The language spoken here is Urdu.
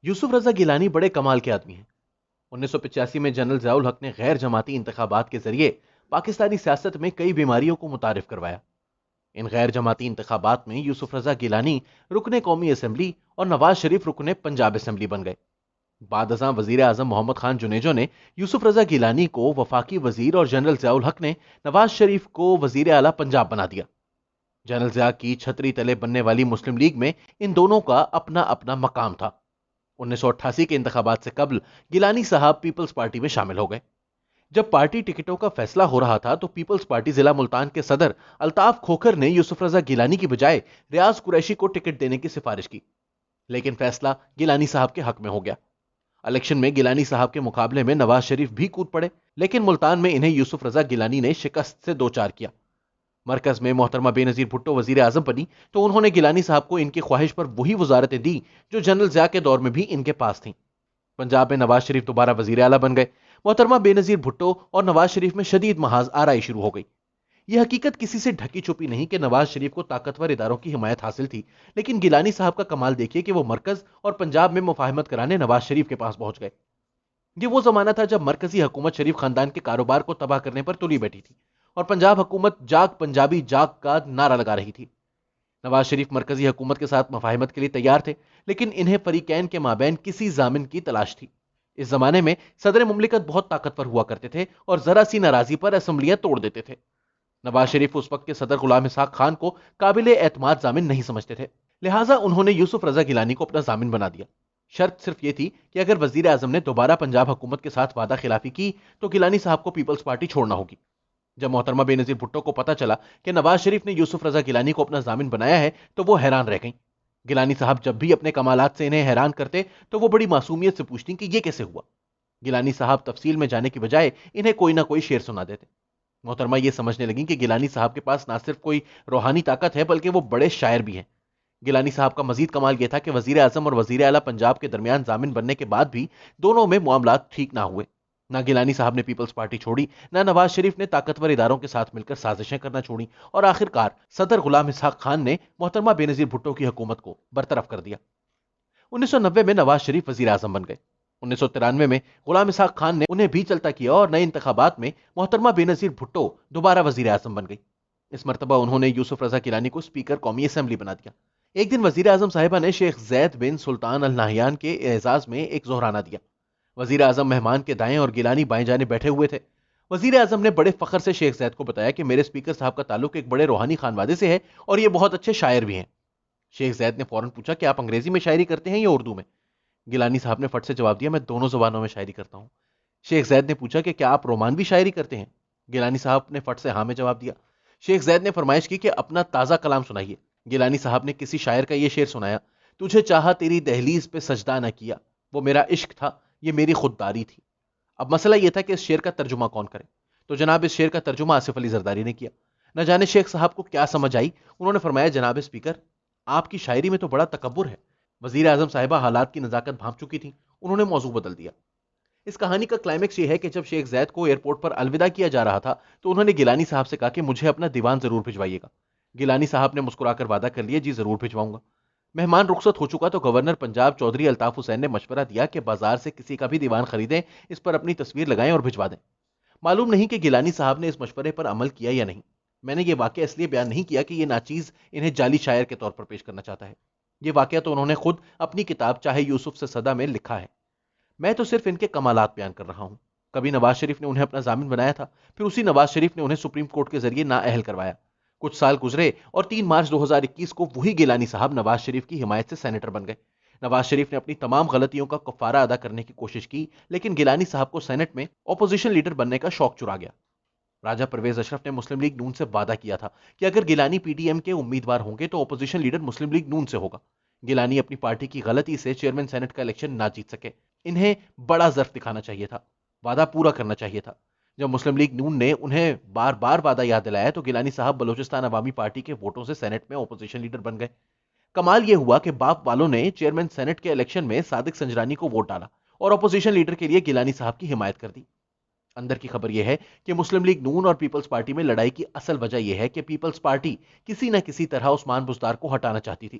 یوسف رضا گیلانی بڑے کمال کے آدمی ہیں۔ 1985 میں جنرل ضیاء الحق نے غیر جماعتی انتخابات کے ذریعے پاکستانی سیاست میں کئی بیماریوں کو متعارف کروایا۔ ان غیر جماعتی انتخابات میں یوسف رضا گیلانی رکن قومی اسمبلی اور نواز شریف رکن پنجاب اسمبلی بن گئے۔ بعد ازاں وزیر اعظم محمد خان جنیجو نے یوسف رضا گیلانی کو وفاقی وزیر اور جنرل ضیاء الحق نے نواز شریف کو وزیر اعلیٰ پنجاب بنا دیا۔ جنرل ضیاء کی چھتری تلے بننے والی مسلم لیگ میں ان دونوں کا اپنا اپنا مقام تھا۔ 1988 کے انتخابات سے قبل گیلانی صاحب پیپلز پارٹی میں شامل ہو گئے۔ جب پارٹی ٹکٹوں کا فیصلہ ہو رہا تھا تو پیپلز پارٹی ضلع ملتان کے صدر الطاف کھوکھر نے یوسف رضا گیلانی کی بجائے ریاض قریشی کو ٹکٹ دینے کی سفارش کی، لیکن فیصلہ گیلانی صاحب کے حق میں ہو گیا۔ الیکشن میں گیلانی صاحب کے مقابلے میں نواز شریف بھی کود پڑے، لیکن ملتان میں انہیں یوسف رضا گیلانی نے شکست سے دوچار کیا۔ مرکز میں محترمہ بے نظیر بھٹو وزیر اعظم بنی تو انہوں نے گیلانی صاحب کو ان کی خواہش پر وہی وزارتیں دی جو جنرل ضیاء کے دور میں بھی ان کے پاس تھیں۔ پنجاب میں نواز شریف دوبارہ وزیر اعلیٰ بن گئے۔ محترمہ بے نظیر بھٹو اور نواز شریف میں شدید محاذ آرائی شروع ہو گئی۔ یہ حقیقت کسی سے ڈھکی چھپی نہیں کہ نواز شریف کو طاقتور اداروں کی حمایت حاصل تھی، لیکن گیلانی صاحب کا کمال دیکھیے کہ وہ مرکز اور پنجاب میں مفاہمت کرانے نواز شریف کے پاس پہنچ گئے۔ یہ وہ زمانہ تھا جب مرکزی حکومت شریف خاندان کے کاروبار کو تباہ کرنے پر تلی بیٹھی تھی اور پنجاب حکومت جاگ پنجابی جاگ کا نعرہ لگا رہی تھی۔ نواز شریف مرکزی حکومت کے ساتھ مفاہمت کے لیے تیار تھے، لیکن انہیں فریقین کے مابین کسی ضامن کی تلاش تھی۔ اس زمانے میں صدر مملکت بہت طاقتور ہوا کرتے تھے اور ذرا سی ناراضی پر اسمبلیاں توڑ دیتے تھے۔ نواز شریف اس وقت کے صدر غلام اسحاق خان کو قابل اعتماد ضامن نہیں سمجھتے تھے، لہٰذا انہوں نے یوسف رضا گیلانی کو اپنا ضامن بنا دیا۔ شرط صرف یہ تھی کہ اگر وزیر اعظم نے دوبارہ پنجاب حکومت کے ساتھ وعدہ خلافی کی تو گیلانی صاحب کو پیپلز پارٹی چھوڑنا ہوگی۔ جب محترمہ بے نظیر بھٹو کو پتا چلا کہ نواز شریف نے یوسف رضا گیلانی کو اپنا ضامن بنایا ہے تو وہ حیران رہ گئیں۔ گیلانی صاحب جب بھی اپنے کمالات سے انہیں حیران کرتے تو وہ بڑی معصومیت سے پوچھتی کہ یہ کیسے ہوا۔ گیلانی صاحب تفصیل میں جانے کی بجائے انہیں کوئی نہ کوئی شعر سنا دیتے۔ محترمہ یہ سمجھنے لگیں کہ گیلانی صاحب کے پاس نہ صرف کوئی روحانی طاقت ہے بلکہ وہ بڑے شاعر بھی ہیں۔ گیلانی صاحب کا مزید کمال یہ تھا کہ وزیر اعظم اور وزیر اعلیٰ پنجاب کے درمیان ضامن بننے کے بعد بھی دونوں میں معاملات ٹھیک نہ ہوئے۔ نہ گیلانی صاحب نے پیپلز پارٹی چھوڑی، نہ نواز شریف نے طاقتور اداروں کے ساتھ مل کر سازشیں کرنا چھوڑی، اور آخرکار صدر غلام اسحاق خان نے محترمہ بے نظیر بھٹو کی حکومت کو برطرف کر دیا۔ 1990 میں نواز شریف وزیر اعظم بن گئے۔ 1993 میں غلام اسحاق خان نے انہیں بھی چلتا کیا اور نئے انتخابات میں محترمہ بے نظیر بھٹو دوبارہ وزیر اعظم بن گئی۔ اس مرتبہ انہوں نے یوسف رضا گیلانی کو اسپیکر قومی اسمبلی بنا دیا۔ ایک دن وزیر اعظم صاحبہ نے شیخ زید بن سلطان ال نہیان کے اعزاز میں ایک ظہرانہ دیا۔ وزیر اعظم مہمان کے دائیں اور گیلانی بائیں جانب بیٹھے ہوئے تھے۔ وزیر اعظم نے بڑے فخر سے شیخ زید کو بتایا کہ میرے اسپیکر صاحب کا تعلق ایک بڑے روحانی خانوادے سے ہے اور یہ بہت اچھے شاعر بھی ہیں۔ شیخ زید نے فوراً پوچھا کہ آپ انگریزی میں شاعری کرتے ہیں یا اردو میں؟ گیلانی صاحب نے فٹ سے جواب دیا، میں دونوں زبانوں میں شاعری کرتا ہوں۔ شیخ زید نے پوچھا کہ کیا آپ رومانوی شاعری کرتے ہیں؟ گیلانی صاحب نے فٹ سے ہاں میں جواب دیا۔ شیخ زید نے فرمائش کی کہ اپنا تازہ کلام سنائیے۔ گیلانی صاحب نے کسی شاعر کا یہ شعر سنایا: تجھے چاہا تیری دہلیز پہ سجدہ نہ کیا، وہ میرا عشق تھا، یہ میری خودداری تھی۔ اب مسئلہ یہ تھا کہ اس شعر کا ترجمہ کون کرے، تو جناب اس شعر کا ترجمہ آصف علی زرداری نے کیا۔ نہ جانے شیخ صاحب کو کیا سمجھ آئی، انہوں نے فرمایا جناب اسپیکر، آپ کی شاعری میں تو بڑا تکبر ہے۔ وزیر اعظم صاحبہ حالات کی نزاکت بھانپ چکی تھیں، انہوں نے موضوع بدل دیا۔ اس کہانی کا کلائمیکس یہ ہے کہ جب شیخ زید کو ایئرپورٹ پر الوداع کیا جا رہا تھا تو انہوں نے گیلانی صاحب سے کہا کہ مجھے اپنا دیوان ضرور بھجوائیے گا۔ گیلانی صاحب نے مسکرا کر وعدہ کر لیا، جی ضرور بھجواؤں گا۔ مہمان رخصت ہو چکا تو گورنر پنجاب چودھری الطاف حسین نے مشورہ دیا کہ بازار سے کسی کا بھی دیوان خریدیں، اس پر اپنی تصویر لگائیں اور بھجوا دیں۔ معلوم نہیں کہ گیلانی صاحب نے اس مشورے پر عمل کیا یا نہیں۔ میں نے یہ واقعہ اس لیے بیان نہیں کیا کہ یہ ناچیز انہیں جعلی شاعر کے طور پر پیش کرنا چاہتا ہے۔ یہ واقعہ تو انہوں نے خود اپنی کتاب چاہے یوسف سے صدا میں لکھا ہے۔ میں تو صرف ان کے کمالات بیان کر رہا ہوں۔ کبھی نواز شریف نے انہیں اپنا ضامن بنایا تھا، پھر اسی نواز شریف نے انہیں سپریم کورٹ کے ذریعے نااہل کروایا۔ کچھ سال گزرے اور 3 مارچ 2021 کو وہی گیلانی صاحب نواز شریف کی حمایت سے سینیٹر بن گئے۔ نواز شریف نے اپنی تمام غلطیوں کا کفارہ ادا کرنے کی کوشش کی، لیکن گیلانی صاحب کو سینٹ میں اپوزیشن لیڈر بننے کا شوق چرا گیا۔ راجہ پرویز اشرف نے مسلم لیگ نون سے وعدہ کیا تھا کہ اگر گیلانی پی ڈی ایم کے امیدوار ہوں گے تو اپوزیشن لیڈر مسلم لیگ نون سے ہوگا۔ گیلانی اپنی پارٹی کی غلطی سے چیئرمین سینٹ کا الیکشن نہ جیت سکے۔ انہیں بڑا ظرف دکھانا چاہیے تھا، وعدہ پورا کرنا چاہیے تھا۔ جب مسلم لیگ نون نے انہیں بار بار وعدہ یاد دلایا تو گیلانی صاحب بلوچستان عوامی پارٹی کے ووٹوں سے سینٹ میں اپوزیشن لیڈر بن گئے۔ کمال یہ ہوا کہ باپ والوں نے چیئرمین سینٹ کے الیکشن میں صادق سنجرانی کو ووٹ ڈالا اور اپوزیشن لیڈر کے لیے گیلانی صاحب کی حمایت کر دی۔ اندر کی خبر یہ ہے کہ مسلم لیگ نون اور پیپلز پارٹی میں لڑائی کی اصل وجہ یہ ہے کہ پیپلز پارٹی کسی نہ کسی طرح عثمان بزدار کو ہٹانا چاہتی تھی۔